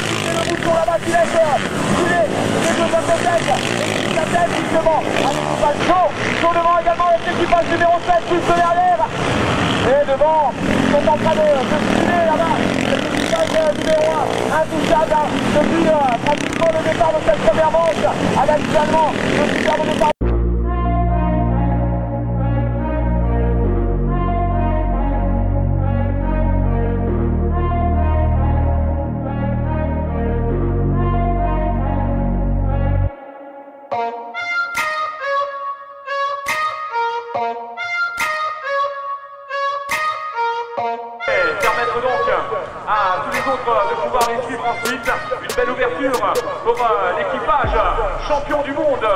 qui fait le bouton là-bas qui laisse filer les deux athlètes et qui s'attelle justement à l'équipage chaud devant également avec l'équipage numéro 7 juste derrière. Et devant, ils sont en train de filer là-bas, l'équipage numéro 1, intouchable depuis pratiquement le départ de cette première manche, avec finalement le superbe départ. Permettre donc à tous les autres de pouvoir les suivre ensuite. Une belle ouverture pour l'équipage champion du monde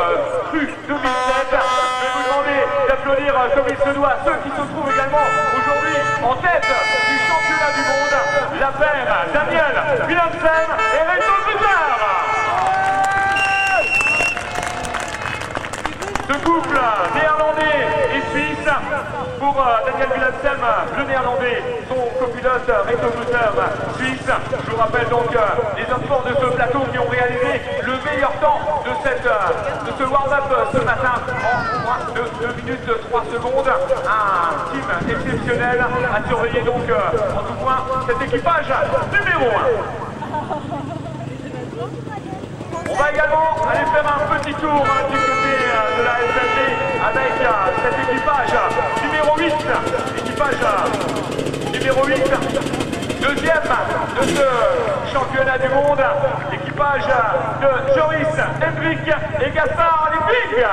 Cru 2007. Je vais vous demander d'applaudir comme il se doit ceux qui se trouvent également aujourd'hui en tête du championnat du monde, la paire Daniel Willemsen et Reto Gruter. Ce couple néerlandais et suisse, pour Daniel Willemsen, le néerlandais, son copilote Reto Gruter, suisse. Je vous rappelle donc les hommes forts de ce plateau qui ont réalisé le meilleur temps de ce warm-up ce matin en moins de 2 minutes 3 secondes. Un team exceptionnel à surveiller donc en tout point cet équipage numéro 1. On va également aller faire un petit tour du côté de la SLT avec cet équipage numéro 8, deuxième de ce championnat du monde, l'équipage de Joris, Hendrik et Gaspard Olympique.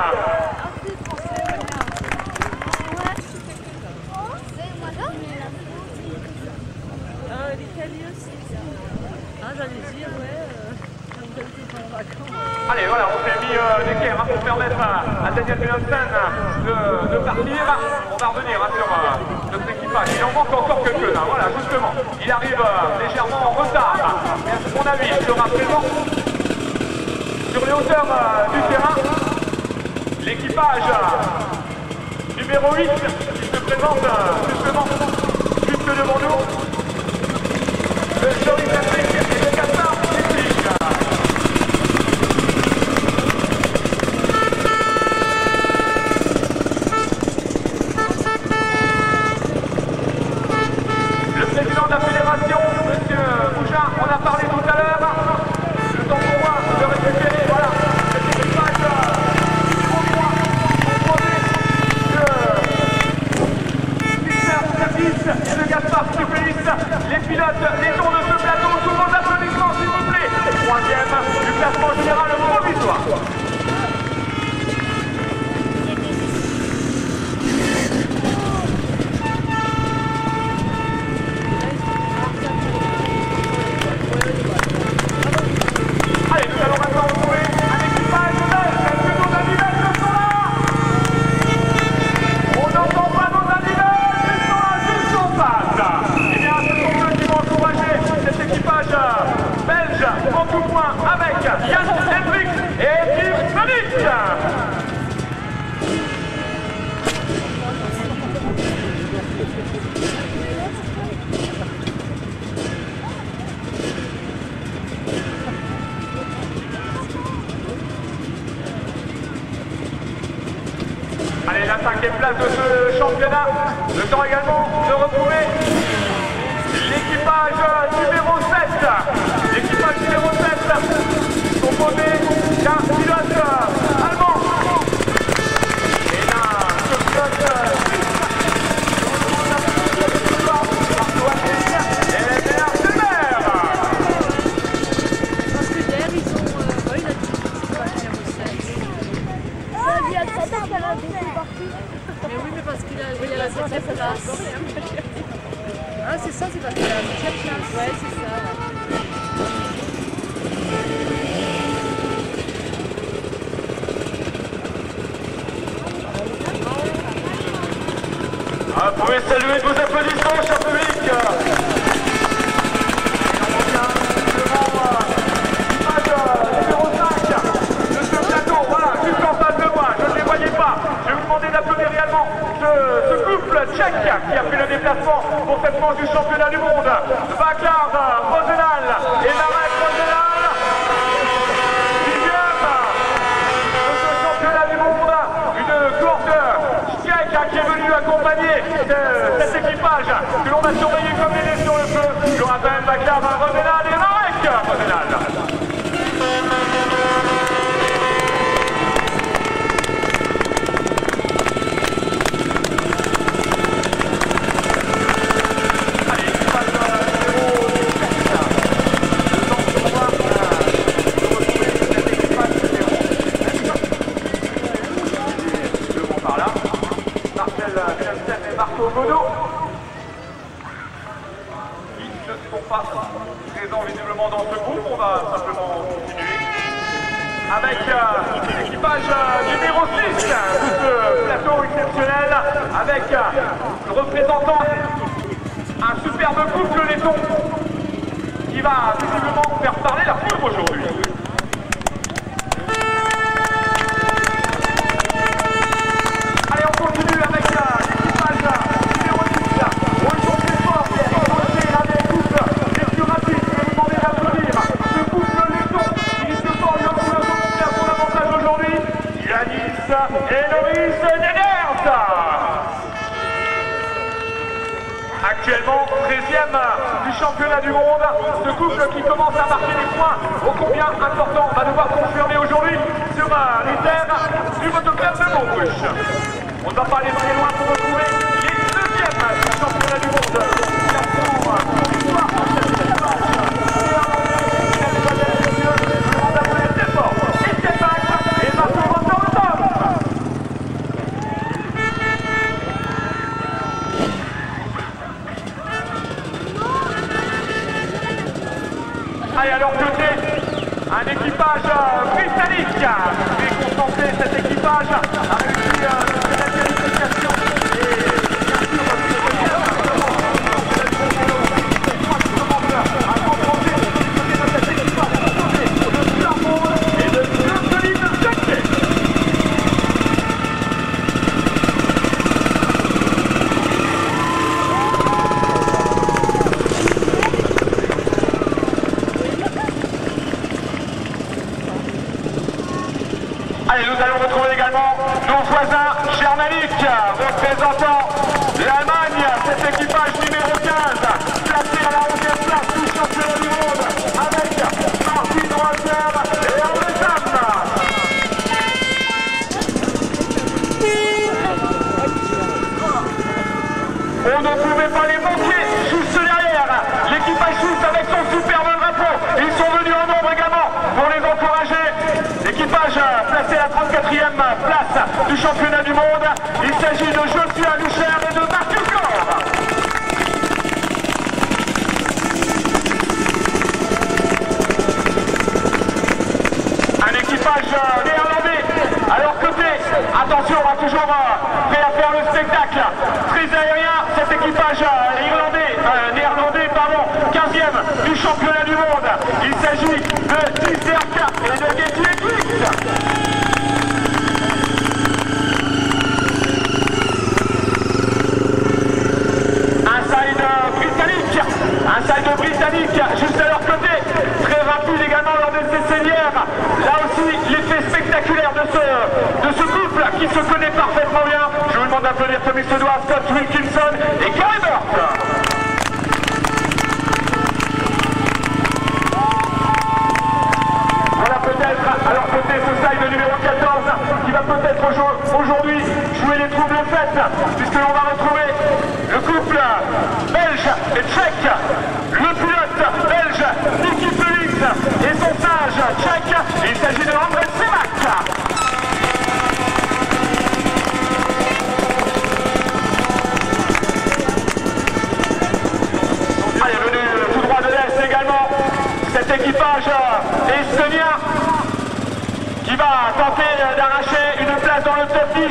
Allez, voilà, on s'est mis l'équerre pour permettre à Daniel Willemsen de partir. On va revenir sur notre équipage. Il en manque encore quelques-uns. Voilà, justement, il arrive légèrement en retard. Mais à mon avis, il sera présent sur les hauteurs du terrain. L'équipage numéro 8 qui se présente justement juste devant nous. Le Joris Hendrik et le Gaspard Olympique. De la fédération, monsieur Bougin, on a parlé tout à l'heure. Le temps pour moi de récupérer, voilà, cet équipage numéro 3, composé de Peter Service et de Gaspard Stupélis. Les pilotes, les tours de ce plateau, sous vos applaudissements s'il vous plaît. Troisième du classement général provisoire. Allez, la 5e place de ce championnat. Le temps également de retrouver l'équipage numéro 7. L'équipage numéro 7, composé d'un pilote allemand et d'un pilote Mais oui, mais parce qu'il a la 7e place. Ah, c'est ça, c'est parce qu'il a la 7e place. Ouais, c'est ça. Vous pouvez saluer vos applaudissements, cher public. Tchèque qui a fait le déplacement pour cette manche du championnat du monde. Bacard, Rosenal et Marek Rosenal. mesdames, Rosenal et Marek Rosenal. Mono qui ne sont pas présents visiblement dans ce groupe. On va simplement continuer avec l'équipage numéro 6 de ce plateau exceptionnel avec représentant un superbe couple laiton qui va visiblement faire parler la foudre aujourd'hui. Allez, on continue avec et Loris Negers. Actuellement 13e du championnat du monde. Ce couple qui commence à marquer des points ô combien importants va devoir confirmer aujourd'hui sur les terres du motoclub de Montbruch. On ne va pas aller très loin pour retrouver les 2e du championnat du monde. Et à leur côté, un équipage britannique. Et concentré, cet équipage a réussi la qualification. Allez, nous allons retrouver également nos voisins germaniques représentant l'Allemagne, cet équipage numéro 15, placé à la 11e place du championnat du monde avec Martin Walter et André. On ne pouvait pas les manquer juste derrière. L'équipage suisse avec son superbe drapeau. Ils sont venus en nombre également pour les encourager. L'équipage placé à la 34e place du championnat du monde. Il s'agit de Joshua Lucher et de Marcus Gore. Un équipage néerlandais à leur côté. Attention, on va toujours prêt à faire le spectacle. Très aérien, cet équipage néerlandais, 15e du championnat du monde. Il s'agit de Dizerka et de Getty Eclipse. Un side britannique juste à leur côté, très rapide également lors de ces sénières. Là aussi, l'effet spectaculaire de ce couple qui se connaît parfaitement bien. Je vous demande d'applaudir comme il se doit Scott Wilkinson et Gary Burke. Voilà peut-être à leur côté ce side numéro 14 qui va peut-être aujourd'hui jouer les troubles faites, puisque l'on va retrouver le couple belge et tchèque, le pilote belge Nicky Félix et son sage tchèque, il s'agit de André Semak. Allez, venu tout droit de l'Est également, cet équipage estonien qui va tenter d'arracher une place dans le top 10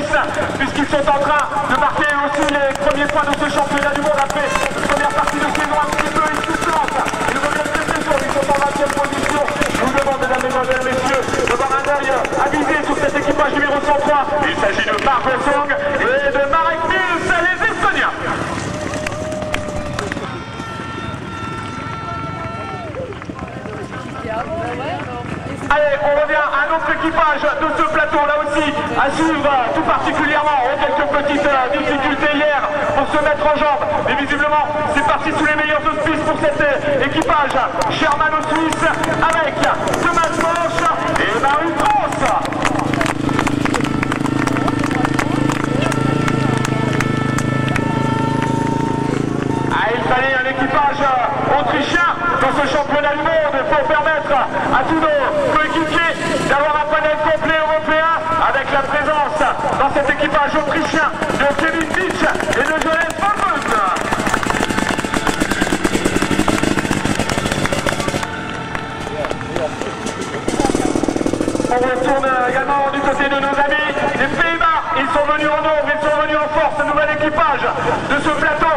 puisqu'ils sont en train de marquer aussi les premiers points de ce championnat du monde après une première partie de saison un petit peu insouciante. Ils reviennent très chaud, ils sont en 20e position. Je vous demande, mesdames, mesdemoiselles, messieurs, de voir un œil avisé sur cet équipage numéro 103. Il s'agit de Mark Song et de Marek Mills, les Estoniens. Ouais, alors, Allez, on revient à un autre équipage de ce plateau, là aussi, à suivre tout particulièrement. On a quelques petites difficultés hier pour se mettre en jambe. Mais visiblement, c'est parti sous les meilleurs auspices pour cet équipage. Sherman au Suisse, avec Thomas Manche et Marie France. Il fallait un équipage autrichien dans ce championnat du monde pour permettre à tous nos coéquipiers d'avoir un panel complet européen avec la présence dans cet équipage autrichien de Kevin Beach et de Johannes Vollmuth. On retourne également du côté de nos amis des Pays-Bas. Ils sont venus en nombre, ils sont venus en force, nouvel équipage de ce plateau.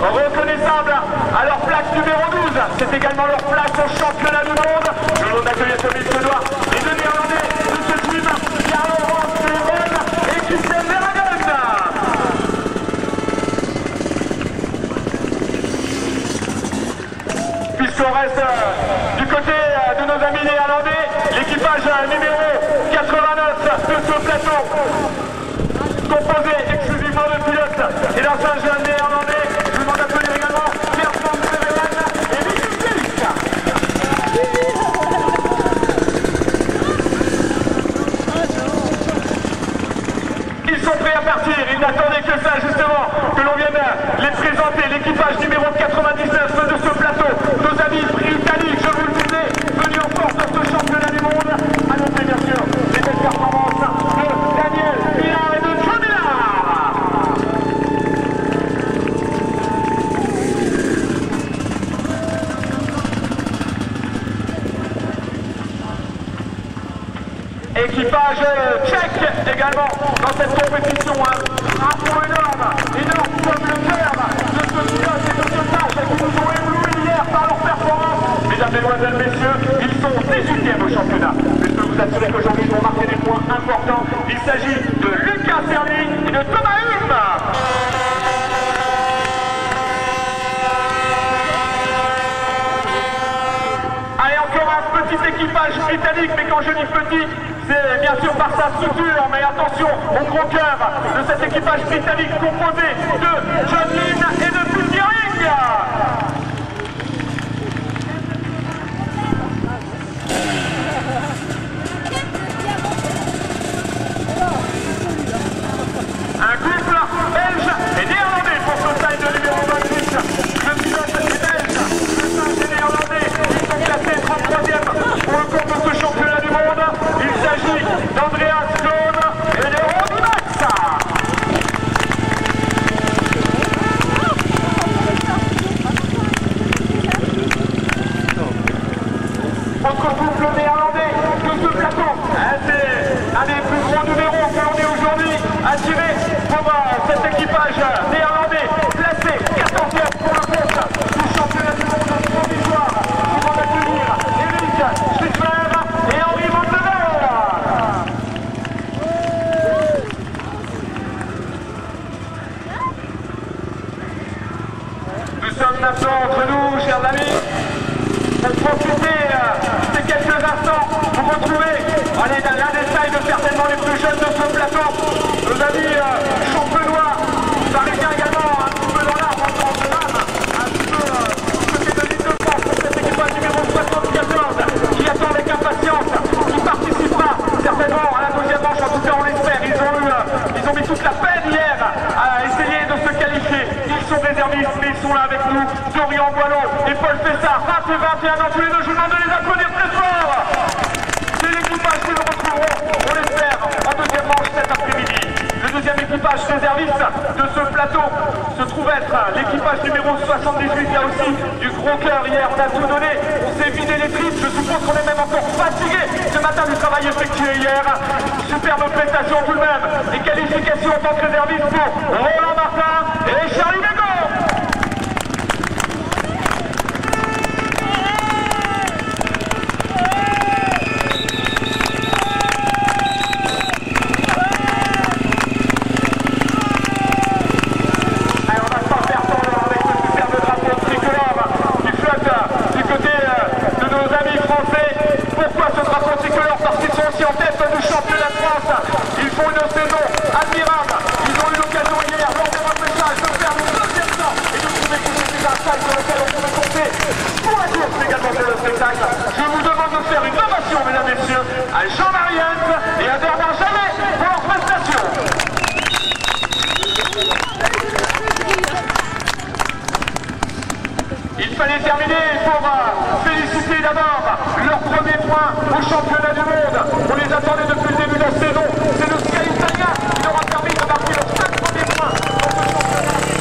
Reconnaissable à leur plaque numéro 12. C'est également leur place au championnat du monde. Nous allons accueillir comme il se doit les deux Néerlandais de ce team, Carlo Rossteven et Christian Verhagen. Puisqu'on reste du côté de nos amis néerlandais, l'équipage numéro 89 de ce plateau, composé exclusivement de pilotes et d'anciens jeunes néerlandais. Ils n'attendaient que ça justement, que l'on vienne les présenter, l'équipage numéro 99 de ce plateau, nos amis britanniques, je vous le disais, venus en force dans ce championnat du monde, à noter bien sûr les belles performances de Daniel Billard et de John Billard. Équipage tchèque également dans cette compétition, un point énorme comme le cœur de ce pilote et de ce tâche qui nous ont éblouis hier par leur performance. Mesdames, mesdemoiselles, messieurs, ils sont 18e au championnat. Mais je peux vous assurer qu'aujourd'hui ils vont marquer des points importants. Il s'agit de Lucas Serny et de Thomas Hume. Allez, encore un petit équipage britannique, mais quand je dis petit, c'est bien sûr par sa structure, mais attention au gros cœur de cet équipage britannique composé de John Lynn et de Phil Gearing. Un couple belge et néerlandais pour ce taille de numéro 28. Le pilote est belge, le singe est néerlandais. Ils sont classés 33e pour le compte de ce championnat du monde. Il s'agit d'Andreas Klone et de Ronnie Max. Autre couple néerlandais de ce plateau. C'est un des plus gros numéros que l'on ait aujourd'hui à tirer pour cet équipage néerlandais placé 14e pour le compte du championnat du monde provisoire. Ils vont accueillir Eric Schlichler et Henri Van de Velde. Nous sommes maintenant entre nous, chers amis, pour profiter ces quelques instants pour retrouver l'un des tailles de certainement les plus jeunes de ce plateau, nos amis champenois, parisiens également, un petit peu dans l'arbre, en France de l'âme, un petit peu du côté de l'île de France pour cet équipage numéro 74 qui attend avec impatience, qui participera certainement à la deuxième manche, en tout cas on l'espère. Ils ont mis toute la peine hier à essayer de se qualifier. Ils sont réservistes, mais ils sont là avec nous. Dorian Boileau et Paul Fessard, 20 et 21 ans tous les deux, je vous demande de les applaudir très fort. C'est l'équipage que nous retrouverons, on l'espère, en deuxième manche cet après-midi. Le deuxième équipage réserviste de ce plateau se trouve être l'équipage numéro 78. Là aussi, du gros cœur hier, on a tout donné, on s'est vidé les tripes, je suppose qu'on est même encore fatigué ce matin du travail effectué hier. Superbe prestation tout de même, et qualification en tant que réserviste pour Roland Martin et Charlie Bégon. Pourquoi ce spectacle. Je vous demande de faire une ovation, mesdames et messieurs, à Jean-Marie Hens et à Bernard Jamet pour leur prestation. Il fallait terminer pour féliciter d'abord leur premier point au championnat du monde. On les attendait depuis le début de la saison. C'est le Sky Italia qui leur a permis de marquer leurs 5 premiers points dans ce championnat. La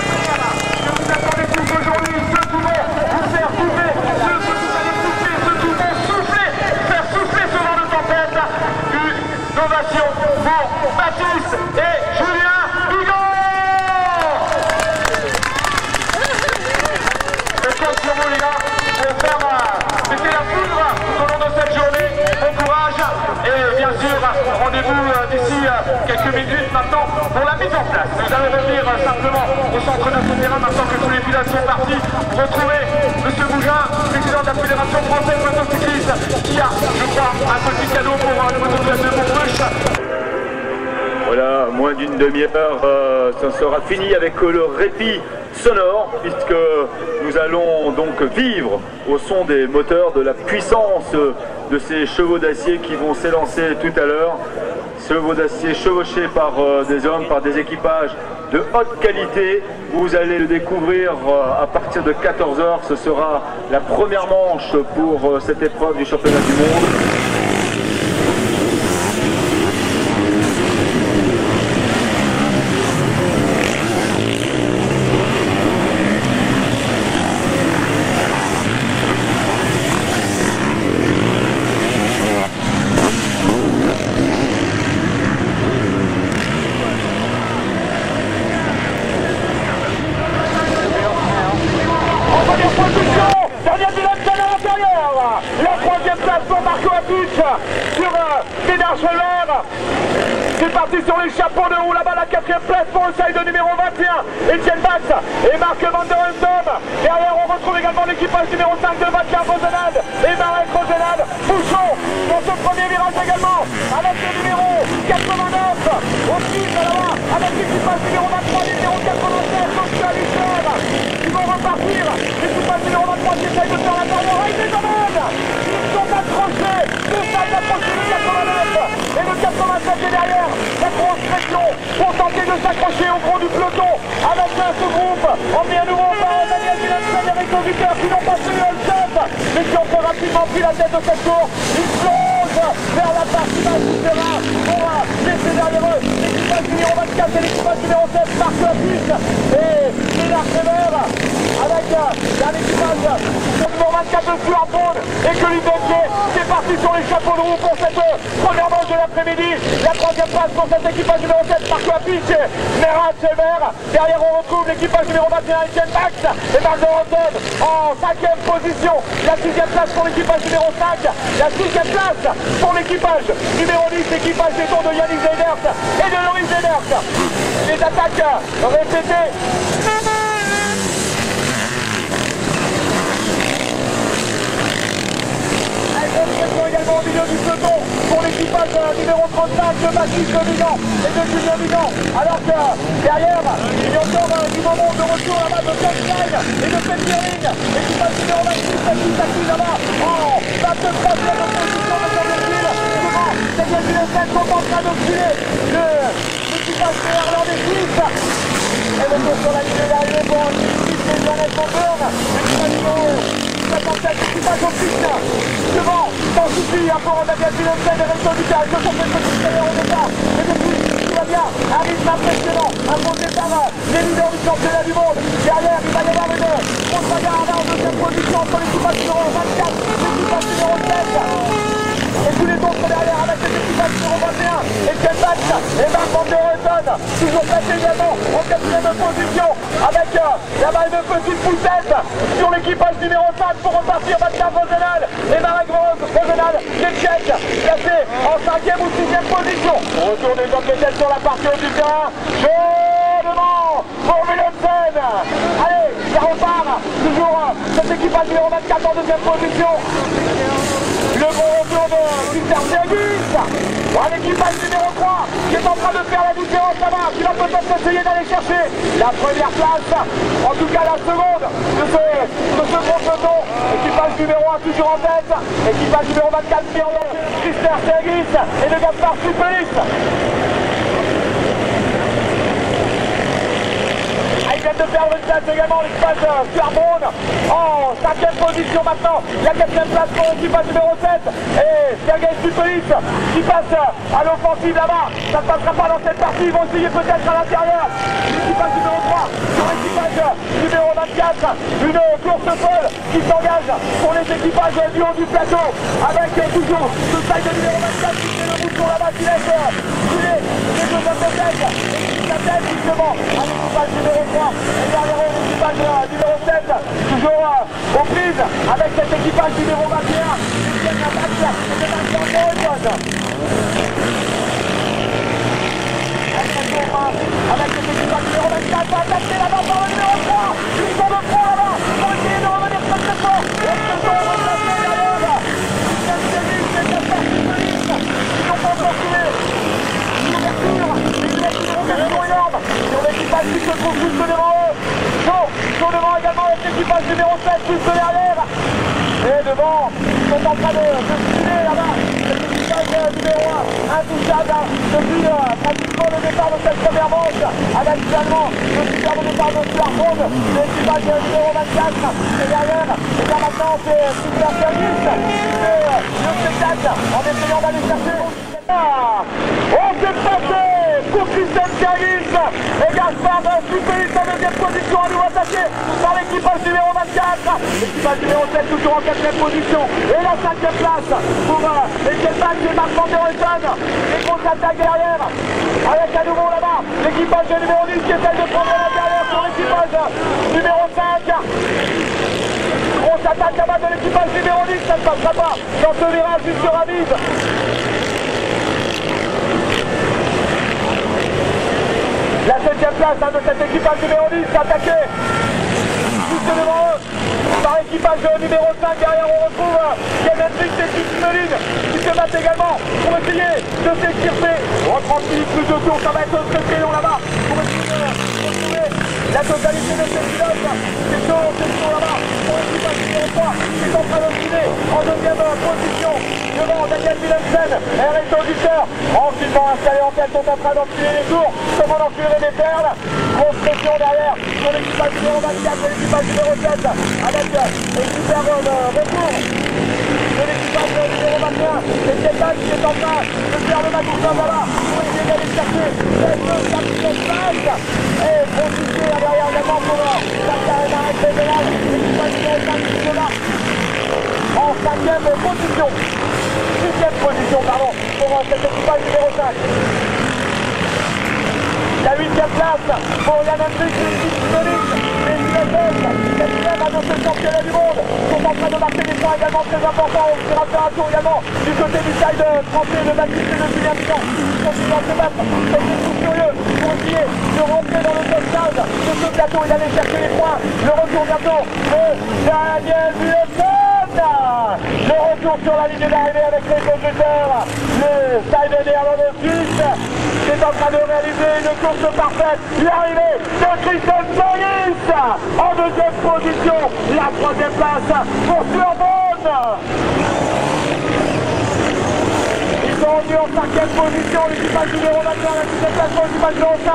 première que vous attendez tous aujourd'hui, ceux qui vont vous faire souffler, ceux que vous allez souffler, ceux qui vont souffler, faire souffler ce vent de tempête. Une ovation pour Baptiste et Julien Bigot. Sur vous les gars, pour faire c'était la foudre tout au long de cette journée. Bon courage et bien sûr rendez-vous d'ici quelques minutes maintenant pour la mise en place. Nous allons revenir simplement au centre de ce terrain maintenant que tous les pilotes sont partis. Retrouver M. Bougin, président de la Fédération française motocycliste, qui a, je crois, un petit cadeau pour le motoclub de Montruche. Voilà, moins d'une demi-heure, ça sera fini avec le répit sonore, puisque nous allons donc vivre au son des moteurs, de la puissance de ces chevaux d'acier qui vont s'élancer tout à l'heure. Chevaux d'acier chevauchés par des hommes, par des équipages de haute qualité. Vous allez le découvrir à partir de 14 h. Ce sera la première manche pour cette épreuve du championnat du monde. Sur Ménard Chever. C'est parti sur les chapeaux de roue là-bas, la 4e place pour le side numéro 21, Etienne Bax et Marc Van der Huntom. Derrière on retrouve également l'équipage numéro 5 de Vacar Rosenade et Marek Rosenade. Bouchon dans ce premier virage également avec le numéro 89 au titre là-bas avec l'équipage numéro 23, numéro 87 Oscar Lisser. Ils vont repartir, l'équipage numéro 23 qui essaye de faire la dernière et des domaines. Ils sont accrochés, deux salles d'approcher le 89 et le 87 est derrière. La grosse pression pour tenter de s'accrocher au gros du peloton avec ce groupe. On met à nouveau par Daniel Villeneuve et Eric Auditeur qui n'ont pas suivi le chef, mais qui ont fait rapidement pris la tête de cette tour. Ils plongent vers la partie basse du terrain pour laisser derrière eux l'équipage numéro 24 et l'équipage numéro 7, Marc Lafitte et Ménard Chever avec l'équipage numéro 24 de Stuart et que l'IBG. C'est parti sur les chapeaux de roue pour cette première manche de l'après-midi. La 3e place pour cet équipage numéro 7, Marc Lafitte et Ménard Chever. Derrière on retrouve l'équipage numéro 21, Etienne Bax et Marc Van der Huntom en 5e position. La 6e place pour l'équipage numéro 5. La 6e place pour l'équipage numéro 10, l'équipage des tours de Yannick Zeidert et de Loris Zeidert. Les attaques répétées. Également au milieu du peloton pour l'équipage numéro 35 de Baptiste Milan et de Julien Milan, alors que derrière il y a encore du moment de retour là-bas de Kenstein et de Petering, l'équipage numéro 26 qui s'active là-bas en 23e position de Saint-Denis. Devant, Daniel Villeneuve sont en train d'obtuler l'équipage néerlandais suisse. Et retour sur la ligne d'arrivée pour Suisse et Johannes Van Burn, l'équipage numéro 57, l'équipage au piste devant, sans souci pour Daniel Villeneuve et Réseau du Carré, ils se sont fait petit salaire au départ, et depuis tout va bien, un rythme impressionnant, imposé par les leaders du championnat du monde. Derrière il va y avoir une grosse bagarre en 2e position entre l'équipage numéro 24 et l'équipage numéro 7 et tous les autres derrière avec les équipages numéro 21, Etienne Bax et Marc Van der Huntom, toujours placé également en 4e position avec là-bas une petite poussette sur l'équipage numéro 5 pour repartir Vacar Rosenade et Marek Rosenade, les Tchèques placés en 5e ou 6e position. Retour des hommes de tête sur la partie haute du terrain. Devant pour Villeneuve. Allez, ça repart. Toujours cet équipage numéro 24 en 2e position. Le bon retour de Christian Sergis. Un équipage numéro 3 qui est en train de faire la différence là-bas, qui va peut-être essayer d'aller chercher la première place, en tout cas la seconde de ce gros peloton. Équipage numéro 1 toujours en tête, équipage numéro 24 qui est en tête, Christian Sergis et de Gaspard Supelis. Ils viennent de perdre une place également, l'équipage Squarbone en 5e position maintenant. La 4e place pour l'équipage numéro 7 et Sergei Supelis qui passe à l'offensive là-bas. Ça ne passera pas dans cette partie, ils vont essayer peut-être à l'intérieur. L'équipage numéro 3 sur l'équipage numéro 24. Une course folle qui s'engage pour les équipages du haut du plateau avec toujours ce taille de numéro 24 qui fait le bouton là-bas qui laisse filer les deux autres têtes. Et qui s'attelle justement à l'équipage numéro 3. Et derrière l'équipage numéro 7, toujours aux prises avec cet équipage numéro 21, qui gagne la match de Vincent Boycott. Avec cet équipage numéro 24, attaqué là-bas par le numéro 3, ils sont de fond là-bas, pour essayer de revenir très très fort. Et ils se sont replacés derrière. Christian Sergis et Gaspard Supelis, ils n'ont pas encore tué. L'ouverture, une énorme sur l'équipage qui se trouve juste devant eux. Chaud devant également avec l'équipage numéro 7 juste derrière. Et devant, ils sont en train de filer là-bas. L'équipage numéro 1, intouchable depuis pratiquement le départ de cette première manche. Avec finalement le superbe départ de Squarbone, l'équipage numéro 24. Et derrière, et bien maintenant c'est Christian Sergis qui fait le spectacle en essayant d'aller chercher. On s'est passé pour Christian Sergis et Gaspard Supelis en 2e position, à nouveau attaqué par l'équipage numéro 24. L'équipage numéro 7 toujours en 4e position. Et la 5e place pour Etienne et Marc Van der Houten. Les grosses attaques derrière avec à nouveau là-bas l'équipage numéro 10 qui essaie de prendre l'intérieur sur l'équipage numéro 5. Grosse attaque là-bas de l'équipage numéro 10, ça ne passera pas dans ce virage jusqu'au Ramise. La 7e place de cet équipage numéro 10 attaqué juste devant eux par l'équipage numéro 5. Derrière on retrouve Kevin Fix et Tim Smelling qui se battent également pour essayer de s'extirper. 30 minutes plus de tour, ça va être très très long là-bas pour essayer de retrouver la totalité de ces pilotes. C'est chaud là-bas pour l'équipage numéro 3 qui est en train de filer en 2e position devant Daniel Willemsen et Reto Dusseur. Tranquillement installés en tête, sont en train d'enfiler les tours comme on enfilerait des perles. Grosse pression derrière sur l'équipage numéro 24 et l'équipage numéro 7 avec une super retour de l'équipage numéro 21. C'est Stéphane qui est en train de faire le Magoutin là-bas pour essayer d'aller chercher cette 4e place. Et profiter derrière également pour la carrière avec l'équipage numéro 5 qui est là en 5e position. 6e position, pardon, pour cet équipage numéro 5. La 8e place pour Yann Hendricks et Tim Smelling. Les Finlandais, 4e à notre championnat du monde, sont en train de marquer des points également très importants. On ira faire un tour également du côté du side français de Baptiste et de Julien Pinon. Ils continuent à se battre comme des fous furieux pour essayer de rentrer dans le top 15 de ce plateau et d'aller chercher les points. Le retour bientôt de Daniel Willemsen. Le retour sur la ligne d'arrivée avec les conducteurs. Le side néerlandais suisse qui est en train de réaliser une course parfaite. L'arrivée de Christian Sergis en 2e position. La 3e place pour Squarbone. Ils sont revenus en 5e position. L'équipage numéro 21, la 6e place pour l'équipage numéro 5.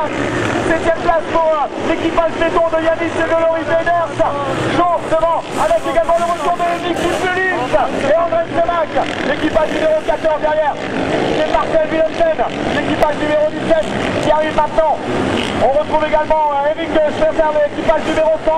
7e place pour l'équipage béton de Yannis et de Loris Veders. Chaud devant avec également le retour de Nick Supelis et André Semac. L'équipage numéro 14 derrière. C'est Marcel Willemsen. L'équipage numéro 17 qui arrive maintenant. On retrouve également Eric Schwerfer, l'équipage numéro 101.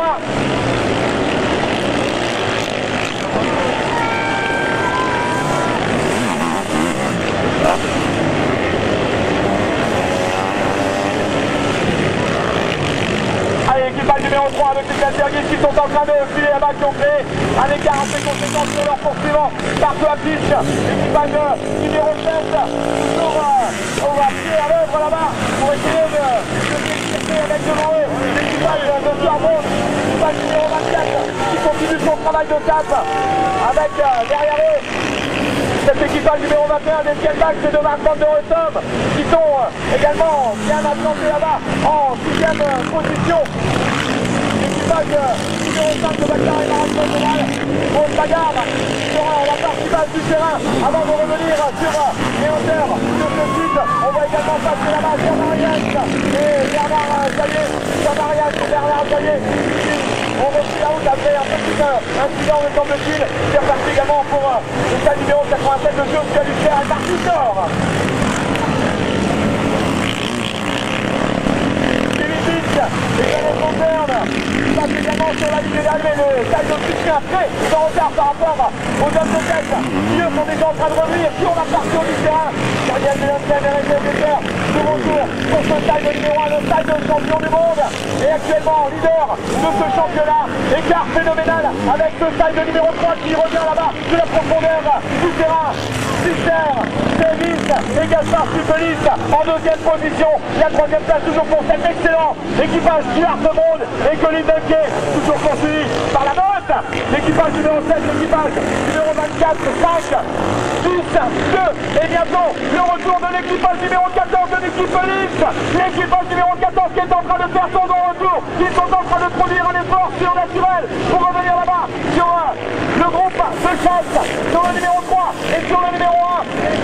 Allez, équipage numéro 3 avec les Sergis qui sont en train de filer là-bas, qui ont créé un écart assez conséquent sur leur poursuivant. Partout à Pitch, l'équipage numéro 7 on va pied à l'œuvre là-bas pour essayer de s'extirper avec devant eux l'équipage de Squarbone, l'équipage numéro 24 qui continue son travail de tape avec derrière eux cet équipage numéro 21 d'Etienne Max et de Marc Van der Reutom qui sont également bien implantés là-bas en 6e position. L'équipage numéro 5 de Baccar et Marat Général, grosse bagarre sur la partie basse du terrain avant de revenir sur les hauteurs sur ce site. On va également passer là-bas Jean-Marias et Bernard Jaillet. Jean-Marias et Bernard Jaillet ont repris la route après un petit incident, me semble-t-il. C'est reparti également pour le stade numéro 87 de Joshua Lucas et Marcus Thor. Et Yannick Monterne passe également sur la ligne d'arrivée. Le stade d'Autrichien très en retard par rapport aux hommes de tête qui eux sont déjà en train de revenir sur la partie du terrain. Daniel Belensen et Rémi Becker de retour pour ce stade numéro 1, le stade de champion du monde. Et actuellement leader de ce championnat. Écart phénoménal avec ce stade numéro 3 qui revient là-bas de la profondeur du terrain. Sister, Davis et Gaspard Stupelis en deuxième position. La troisième place toujours pour cet excellent équipage du Arte Monde et Colin Dunquet, toujours poursuivi par la note. L'équipage numéro 7, l'équipage numéro 24, 5, 6, 2 et bientôt le retour de l'équipage numéro 14 de l'équipe Police. L'équipage numéro 14 qui est en train de faire son grand retour. Ils sont en train de produire un effort surnaturel pour revenir là-bas sur le groupe de chasse, sur le numéro 3 et sur le numéro 1.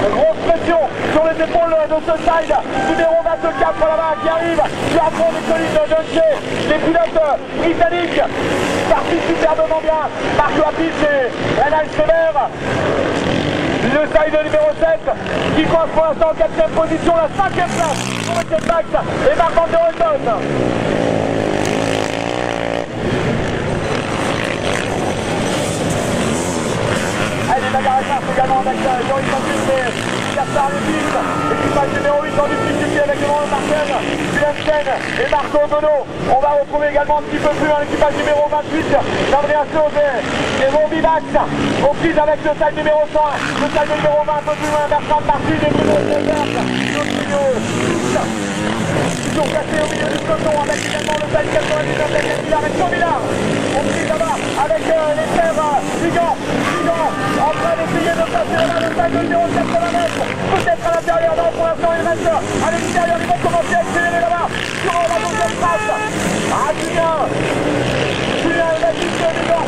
Grosse pression sur les épaules de ce side numéro 24 là-bas qui arrive. L'argent de Colin Dunquet, les pilotes britanniques partent superbement bien. Marco Apis et Renan Schemer. Le side numéro 7 qui coince pour l'instant en 4e position, la 5e place pour Etienne Max et Marc Van der Reutom. Allez, bagarre et farce également avec Jean-Yves Santus et Gaspard Lepis. L'équipage numéro 8 en difficulté avec le Martin Belensen et Marco Gono. On va retrouver également un petit peu plus loin l'équipage numéro 28 d'Andreas Claus et Bobby Max aux prises avec le side numéro 100, le side numéro 20 un peu plus loin, Bertrand Martin et Bruno Selberg. Toujours placé au milieu du peloton avec également le side 99 Daniel Millard et Jean Millard. On prise là-bas avec les frères Vigan en train d'essayer de passer là le side numéro 89. Peut-être à l'intérieur, non pour l'instant il reste à l'extérieur, ils vont commencer à accélérer là-bas sur la deuxième trace. Julien et Baptiste Vigan.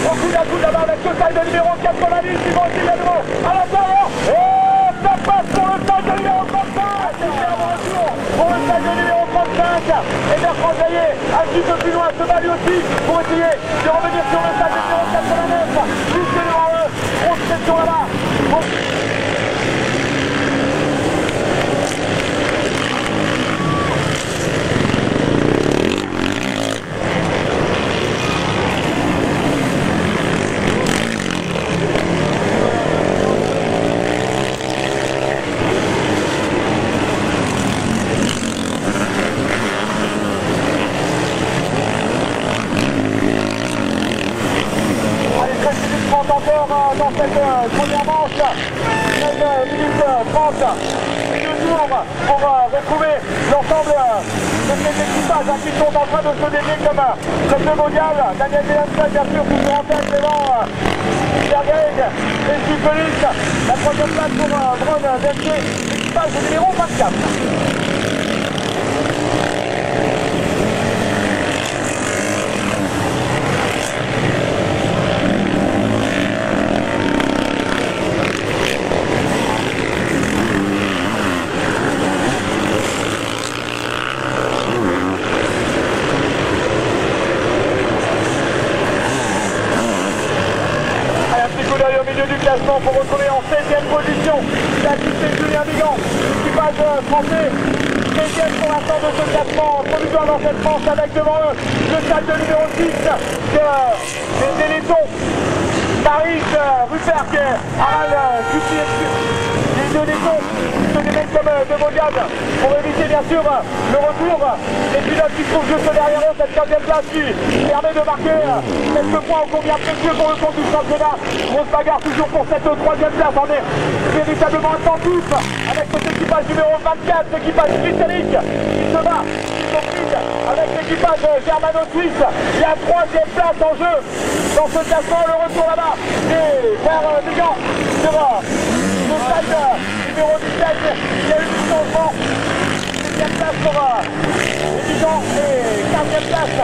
On coude à coude là-bas avec le side numéro 90, ils vont essayer de nouveau à l'intérieur. Et ça passe pour le side numéro 35. C'est bien de retour pour le side numéro 35. Et Bertrand Jaillet un petit peu plus loin se bat lui aussi pour essayer de revenir sur le side numéro 89. Juste devant eux, grosse pression là-bas. Encore dans cette première manche, 1 minute 30 et 2 tours pour retrouver l'ensemble de ces équipages qui sont en train de se dédier comme le mondial. Daniel Belensen bien sûr toujours en tête devant Sergei et Stupelis. La troisième place pour Braun Dunquet, l'équipage numéro 24. Pour retrouver en 16e position l'assisté Julien Vigan, l'équipage français, 16e pour l'instant de ce classement provisoire dans cette manche avec devant eux le stade de numéro 6 des Télétons, Paris, Rupert, Harald, les deux Télétons, des mecs comme de Mogad pour éviter bien sûr le retour des pilotes qui se trouvent juste derrière eux, cette 3e place qui permet de marquer quelques points ô combien précieux pour le compte du championnat. Grosse bagarre toujours pour cette 3e place, on est véritablement attentif avec cet équipage numéro 24, l'équipage britannique qui se bat, qui s'oppose avec l'équipage germano-suisse. Il y a 3e place en jeu dans ce classement, le retour là-bas des frères Vigan sur le side numéro 17. Il y a eu du changement. 7e place pour Evigan et 4e place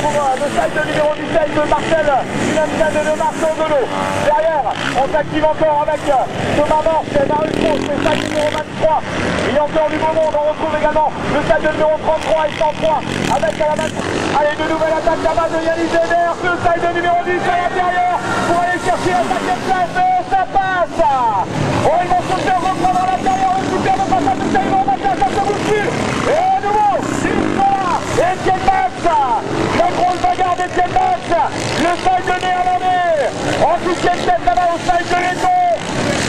pour le side numéro 17 de Marcel Dunamstad de Marc Angelo. Derrière, on s'active encore avec Thomas Morse et Marius Fausse, le side numéro 23. Il y a encore du beau monde, on retrouve également le side numéro 33 et 103 avec à la main. Allez, de nouvelles attaques là-bas de Yannis Zeder, le side numéro 10 à l'intérieur pour aller chercher la 5e place, mais ça passe. Oh, ils vont se faire reprendre à l'intérieur, le super de passage de Taïwan, maintenant ça se bouscule. Et à nouveau, Etienne Max, la grosse bagarre d'Etienne Max, le side de néerlandais, en 6e tête là-bas au side de Letton.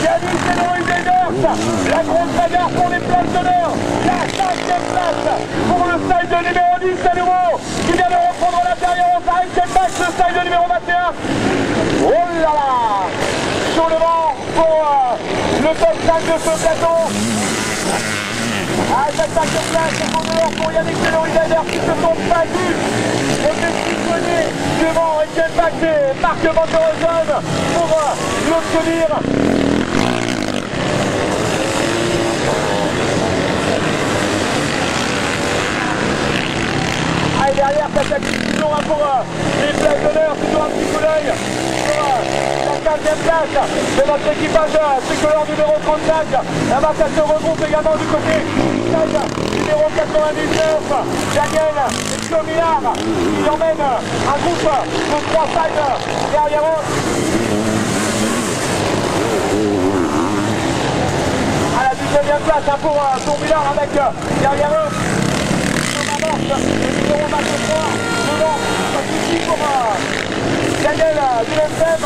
Yannis Zeder, la grosse bagarre pour les places d'honneur, la 5e place pour le side de numéro 10 à nouveau, qui vient de reprendre à l'intérieur au Etienne Max, le side de numéro 21. Oh là là, sur le vent pour le top 5 de ce plateau. Ah, cette 5e place, c'est pour Yannick Zeder qui se sont battus. Et c'est prisonnier devant Etienne Max et Marc Monterozone pour l'obtenir. Allez, derrière, ça s'active toujours pour les places d'honneur, toujours un petit coup d'œil pour la 15e place de notre équipage tricolore numéro 35. Là-bas, ça se regroupe également du côté numéro 99, Daniel Comillard, qui emmène un groupe de 3 sides derrière eux. À la 19e place pour Millard avec derrière eux Thomas Morse, le numéro 23, devant, ça suffit pour Daniel Dunamstad,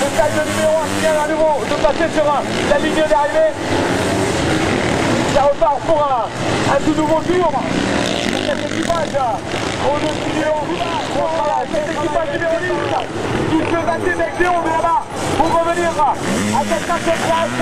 le side numéro 1 qui vient à nouveau de passer sur la ligne d'arrivée. Ça repart pour un tout nouveau tour. Cet équipage au-dessus du haut. Cet équipage numéro 10 qui se battait avec Léon de là-bas pour revenir à cette 5e place.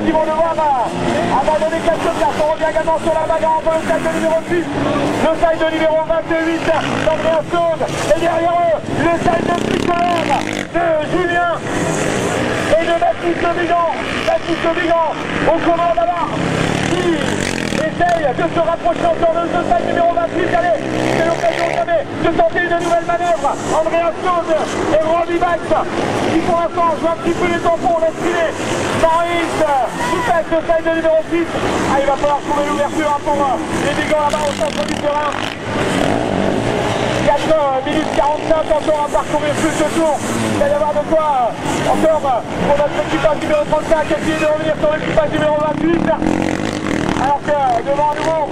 Qui vont devoir abandonner quelques places. On revient également sur la bagarre entre le side numéro 6, le side numéro 28 d'Andreas Claude et derrière eux le side de tricolore de Julien et de Baptiste Vigan au commun là-bas qui essaye de se rapprocher encore de ce side numéro 28. Allez, c'est l'occasion jamais de tenter une nouvelle manœuvre. Andreas Claude et Robbie Bax qui pour l'instant jouent un petit peu les tampons, laisse filer Maurice Soupec, le side numéro 6. Ah, il va falloir trouver l'ouverture pour les Vigans là-bas au centre du terrain. 4 minutes 45 encore à parcourir plus de tours. Il va y avoir de quoi encore pour notre équipage numéro 35 essayer de revenir sur l'équipage numéro 28. Alors que devant à nouveau,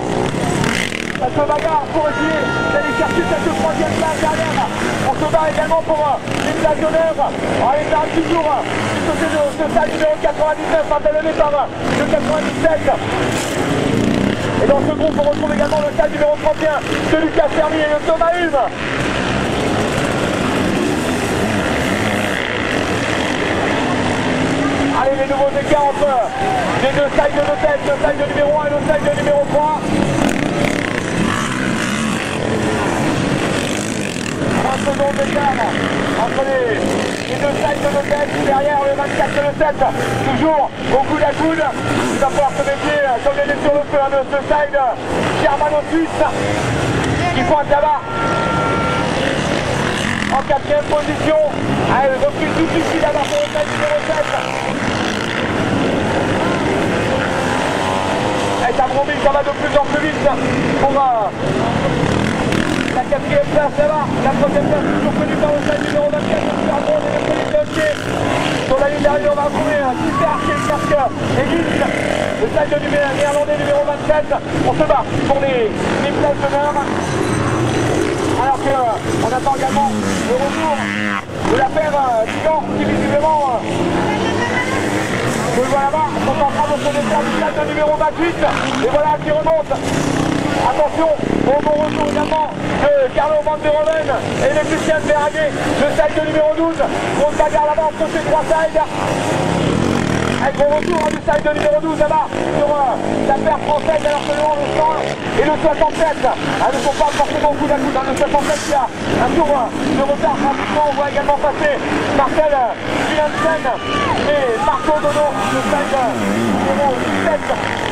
ça se bagarre pour essayer d'aller chercher cette 3e place derrière. On se bat également pour les places d'honneur. On est là toujours du côté de ce side numéro 99, intervenu par le 97. Et dans ce groupe, on retrouve également le side numéro 31 de Lucas Fermier et de Thomas Hume. Allez, les nouveaux écarts entre les deux sides de tête, le side numéro 1 et le side numéro 3. 20 secondes d'écart entre les deux sides de tête. Derrière le 24 et le 7, toujours au coude à coude. Il va falloir se méfier, comme il est sur le feu de ce side germano-suisse qui pointe là-bas en 4e position. Allez, le recul tout ici là-bas pour le side numéro 7. Et ça bromille, ça va de plus en plus vite pour la 4e place là-bas. La 3e place toujours connue par le side numéro 24 de Charbon et de Philippe Leutier. Sur la ligne d'arrivée, on va retrouver Super Arc et Guitz, le side de néerlandais numéro 27. On se bat pour les places d'honneur. Alors qu'on attend également le retour de la paire Vigan qui visiblement je le vois là-bas, sont en train de se défaire du place de numéro 28. Et voilà qui remonte. Attention au bon retour également de Carlo Manderoven et de Christian Berraguet, le side de numéro 12. Grosse bagarre là-bas entre ces 3 sides. Un gros retour du side de numéro 12 là-bas sur la paire française, alors que le 11 et le 67 ne sont pas forcément coup à coup. Dans le 67 il y a un tour de retard rapidement. On voit également passer Marcel Wilhelmsen et Marco Dono, le stade numéro 17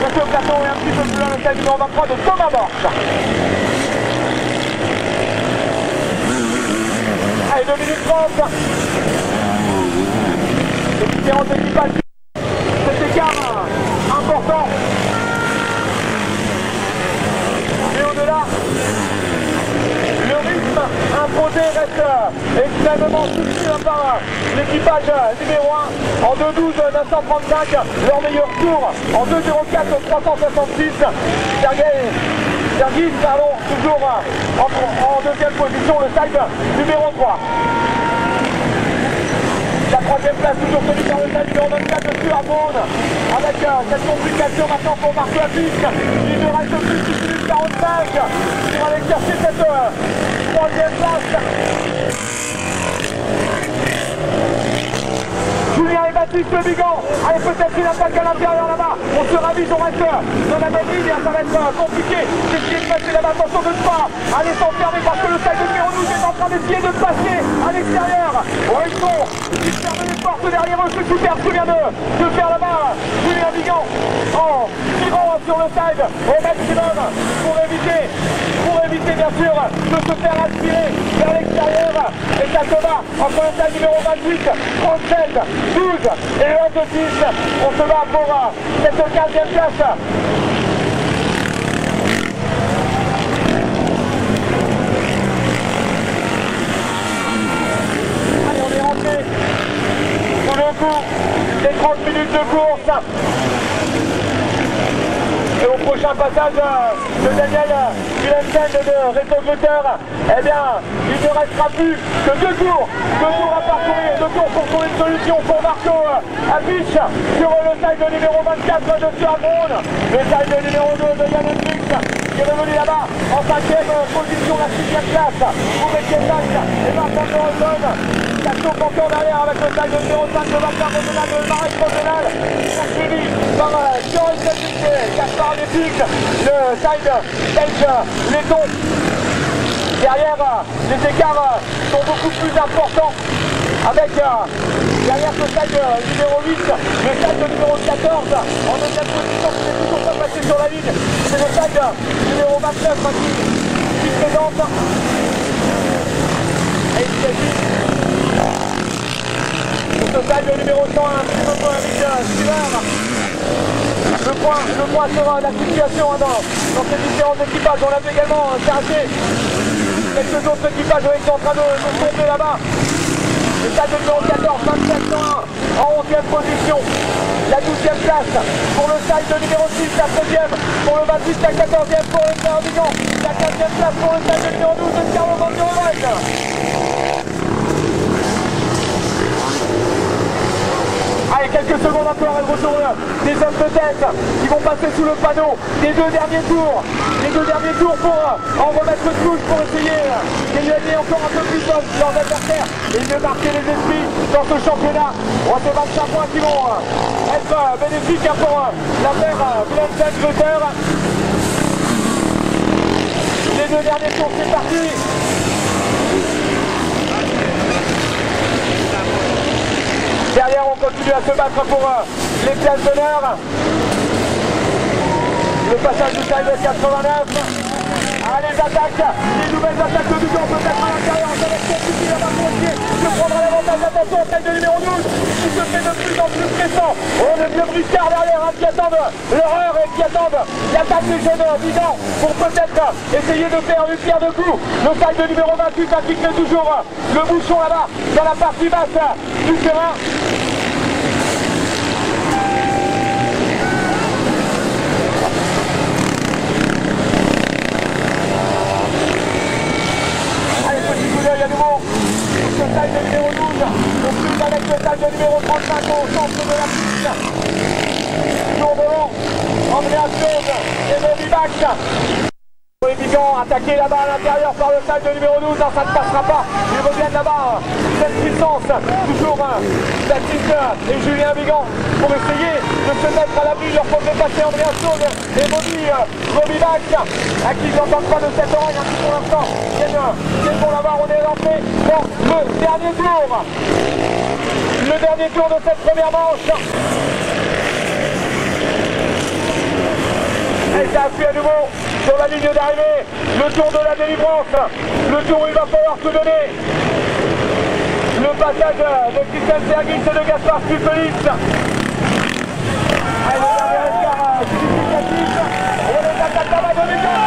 de ce plateau et un petit peu plus loin le stade numéro 23 de Thomas Borch. Allez, 2 minutes 30. Les différentes équipages, cet écart important. Et au-delà, le rythme imposé reste extrêmement soutenu par l'équipage numéro 1 en 2:12,935, leur meilleur tour en 2:04,366. Sergis, toujours en deuxième position, le side numéro 3. La troisième place toujours tenue par le side numéro 24 de Suarbaune, avec cette complication maintenant pour Marco Apic. Il ne reste plus que 1 minute 45 pour aller chercher cette troisième place. Julien et Baptiste Bigan, allez, peut-être une attaque à l'intérieur là-bas, on se ravise, on reste dans la même ligne, ça va être compliqué d'essayer de passer là-bas, attention de ne pas aller s'enfermer parce que le side numéro 12 est en train d'essayer de passer à l'extérieur. Oh, ils ferment les portes derrière eux, c'est super ce que vient de faire là-bas Julien Bigan en tirant sur le side au maximum pour éviter bien sûr de se faire aspirer vers l'extérieur. Et ça se bat entre le side numéro 28, 37, 12 et 26. On se bat pour cette 15e place. Allez, on est rentré sous le coup des 30 minutes de course. Et au prochain passage de Daniel Wilhelmsen de Reto Grutter, eh bien, il ne restera plus que deux tours à parcourir, 2 tours pour trouver une solution pour Marco Apic sur le side numéro 24 de Suarbaune, le side numéro 2 de Yann Hendrix, qui est revenu là-bas en 5e position, la 6e place pour Etienne et Martin Rosen. Ça chauffe encore derrière avec le side numéro 5 de Martin Rosenal, de Marek Rosenal, suivi par Joris Lepic et Gaspard Lepic, le side belge Letton. Derrière, les écarts sont beaucoup plus importants avec derrière ce side numéro 8, le side numéro 14 en deuxième position qui n'est toujours pas passé sur la ligne. C'est le side numéro 29 qui présente. Et il s'agit pour ce side numéro 101, un petit peu pour avec Stever. Le point sera la situation dans ces différents équipages. On l'a vu également s'arrêter. Quelques autres équipages qui sont en train de tomber là-bas. Le stade numéro 14, 27, 101 en 11e position. La 12e place pour le stade numéro 6, la 13e pour le 28, la 14e pour le Cardigan. La 15e place pour le stade numéro 12 de Carlo Bandirovac. Allez, quelques secondes encore et le retour des hommes de tête qui vont passer sous le panneau des 2 derniers tours. Les 2 derniers tours pour en remettre une couche pour essayer d'éloigner encore un peu plus leurs adversaires et de marquer les esprits dans ce championnat. Oh, c'est 25 points qui vont être bénéfiques pour l'affaire Wilhelmsen-Grutter. Les 2 derniers tours, c'est parti. Derrière, on continue à se battre pour les places d'honneur. Le passage du side 89. Ah, les attaques, les nouvelles attaques de Bigan peut-être à l'intérieur. Ça va être compliqué là-bas pour essayer de prendre l'avantage. Attention au side de numéro 12 qui se fait de plus en plus pressant. Oh, le vieux Briscard derrière qui attendent l'horreur et qui attendent l'attaque des jeunes Bigan pour peut-être essayer de faire une pierre de coups. Le side de numéro 28 qui met toujours le bouchon là-bas dans la partie basse du terrain. À nouveau, le side de numéro 12, on plus avec le side de numéro 35 au centre de la piste. Tour de long, Andreas Claude et Bobby Bach. Les Bigan attaqués là-bas à l'intérieur par le side de numéro 12, non, ça ne passera pas. Ils reviennent là-bas, cette puissance, toujours Baptiste et Julien Bigan pour essayer de se mettre à l'abri. Leur faut passer Andreas Claude et Bobby Bach, à qui ils n'entendent pas de cette oreille, qui pour l'instant viennent pour l'avoir. On est lancé dans le dernier tour. Le ce dernier tour de cette première manche. Et ça appuie à nouveau sur la ligne d'arrivée. Le tour de la délivrance. Le tour où il va falloir se donner. Le passage de Christian Sergis et de Gaspard Stupelis. Allez, le dernier écart significatif. Et les attaques là-bas de Lucas.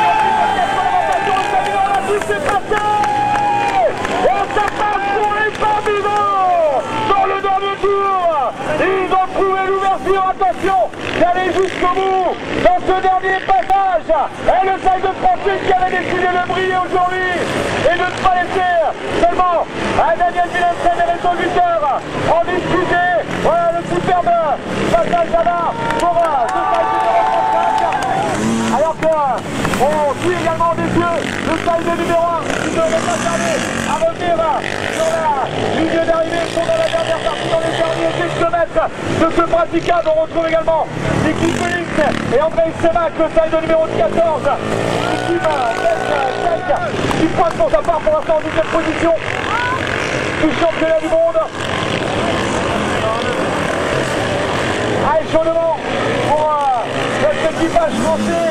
C'est passé. Et ça passe pour les pas vivants. Dans le dernier tour, ils ont trouvé l'ouverture. Attention d'aller jusqu'au bout dans ce dernier passage. Et le Side de Francis qui avait décidé de briller aujourd'hui et de ne pas laisser seulement à Daniel Willemsen et Reto Guter en discuter. Voilà le superbe passage là-bas pour ce Side numéro 35. Alors que on suit également des yeux le Side numéro 1 qui ne devrait pas tarder à revenir sur la ligne d'arrivée. Ils sont dans la dernière partie, dans les derniers kilomètres de ce praticable. On retrouve également Niki Félix et André Semak, le Side numéro 14. L'équipe qui pointe pour sa part pour l'instant en 10e position du championnat du monde. À échelonnement pour notre équipage français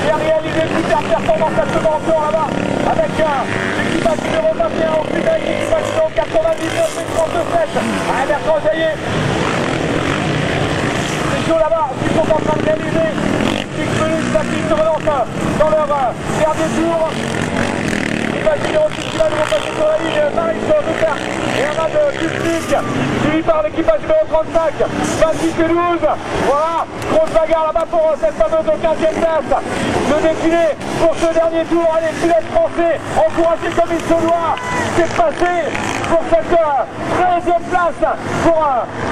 qui a réalisé une super performance à ce moment là-bas avec l'équipage numéro 21, ensuite avec l'équipage numéro 99 et 37. Ah, Bertrand Jaillet. C'est chaud là-bas, ils sont en train de réaliser. Six minutes, la piste se relance dans leur dernier tour. L'équipage numéro 6 qui va nous repasser sur la ligne, Maris Rupert et Ahmad Kusnik, suivi par l'équipage numéro 35, 26 et 12. Voilà, grosse bagarre là-bas pour cette fameuse 15e place. Le défilé pour ce dernier tour, allez, pilote français, encouragé comme il se doit, c'est passé pour cette 13e place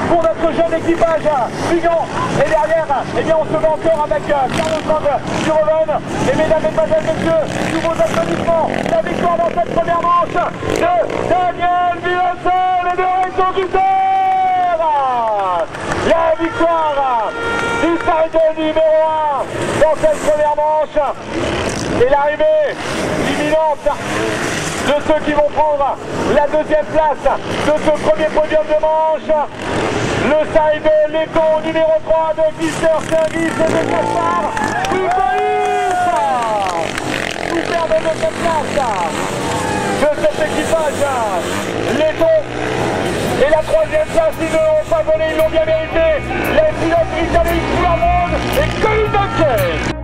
pour notre jeune équipage Vigan. Et derrière, eh bien, on se bat encore avec Carlos Van Duroven. Et mesdames, mesdemoiselles, messieurs, tous vos applaudissements, la victoire dans cette première manche de Daniel Willemsen et de Reto Guter. La victoire du Side numéro 1 dans cette première manche. Et l'arrivée imminente de ceux qui vont prendre la deuxième place de ce premier podium de manche. Le Side Leto numéro 3 de Christian Sergis et de Gaspard Stupelis. Superbe deuxième place de cet équipage Leto. Et la troisième place, ils ne l'ont pas volé, ils l'ont bien mérité. Les pilotes britanniques, tout le monde et Colin Duncan.